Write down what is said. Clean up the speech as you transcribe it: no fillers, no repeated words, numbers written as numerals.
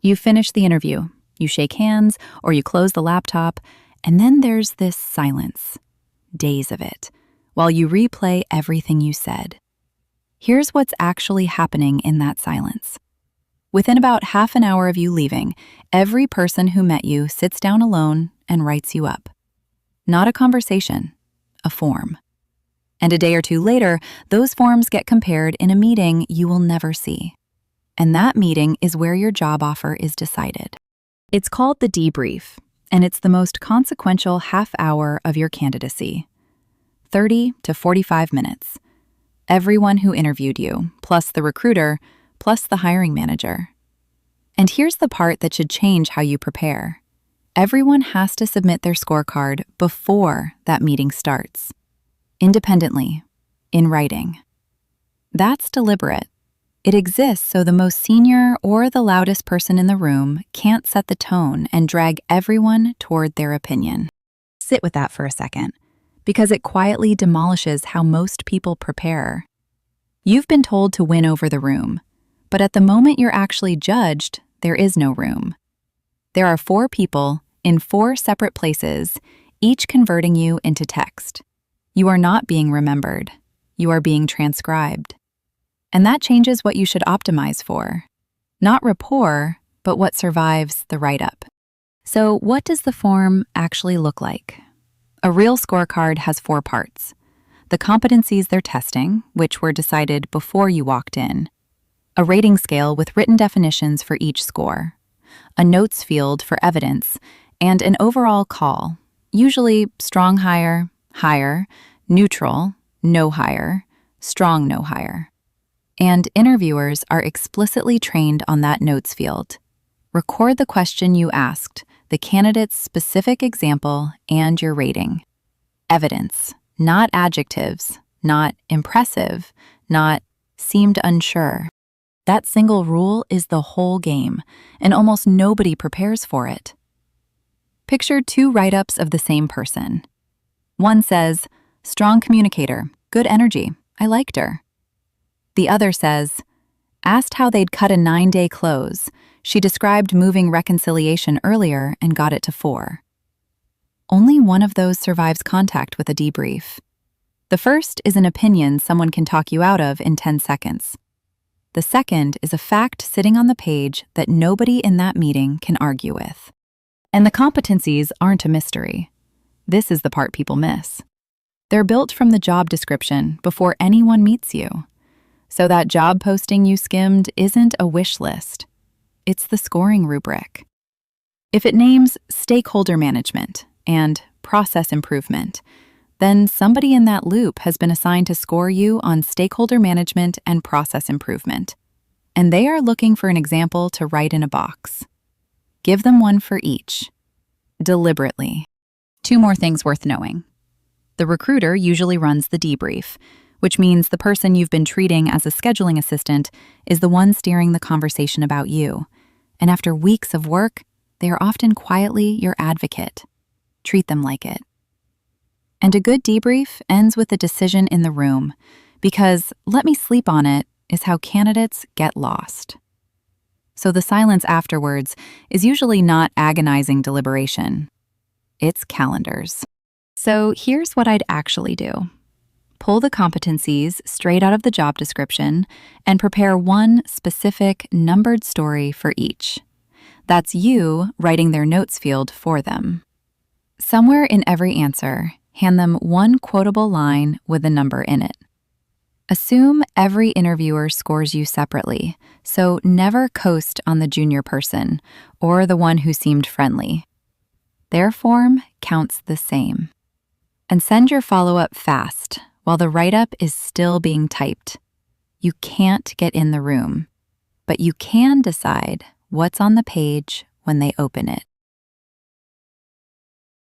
You finish the interview, you shake hands, or you close the laptop, and then there's this silence. Days of it, while you replay everything you said. Here's what's actually happening in that silence. Within about half an hour of you leaving, every person who met you sits down alone and writes you up. Not a conversation, a form. And a day or two later, those forms get compared in a meeting you will never see. And that meeting is where your job offer is decided. It's called the debrief, and it's the most consequential half hour of your candidacy. 30 to 45 minutes. Everyone who interviewed you, plus the recruiter, plus the hiring manager. And here's the part that should change how you prepare. Everyone has to submit their scorecard before that meeting starts. Independently, in writing. That's deliberate. It exists so the most senior or the loudest person in the room can't set the tone and drag everyone toward their opinion. Sit with that for a second, because it quietly demolishes how most people prepare. You've been told to win over the room, but at the moment you're actually judged, there is no room. There are 4 people in 4 separate places, each converting you into text. You are not being remembered. You are being transcribed. And that changes what you should optimize for. Not rapport, but what survives the write-up. So what does the form actually look like? A real scorecard has 4 parts. The competencies they're testing, which were decided before you walked in. A rating scale with written definitions for each score. A notes field for evidence, and an overall call, usually strong hire, hire, neutral, no hire, strong no hire. And interviewers are explicitly trained on that notes field. Record the question you asked, the candidate's specific example, and your rating. Evidence, not adjectives, not impressive, not seemed unsure. That single rule is the whole game, and almost nobody prepares for it. Picture 2 write-ups of the same person. One says, strong communicator, good energy, I liked her. The other says, asked how they'd cut a 9-day close. She described moving reconciliation earlier and got it to 4. Only one of those survives contact with a debrief. The first is an opinion someone can talk you out of in 10 seconds. The second is a fact sitting on the page that nobody in that meeting can argue with. And the competencies aren't a mystery. This is the part people miss. They're built from the job description before anyone meets you. So that job posting you skimmed isn't a wish list. It's the scoring rubric. If it names stakeholder management and process improvement, then somebody in that loop has been assigned to score you on stakeholder management and process improvement. And they are looking for an example to write in a box. Give them one for each. Deliberately. 2 more things worth knowing. The recruiter usually runs the debrief, which means the person you've been treating as a scheduling assistant is the one steering the conversation about you. And after weeks of work, they are often quietly your advocate. Treat them like it. And a good debrief ends with a decision in the room, because let me sleep on it is how candidates get lost. So the silence afterwards is usually not agonizing deliberation. It's calendars. So here's what I'd actually do. Pull the competencies straight out of the job description and prepare one specific numbered story for each. That's you writing their notes field for them. Somewhere in every answer, hand them one quotable line with a number in it. Assume every interviewer scores you separately, so never coast on the junior person or the one who seemed friendly. Their form counts the same. And send your follow-up fast while the write-up is still being typed. You can't get in the room, but you can decide what's on the page when they open it.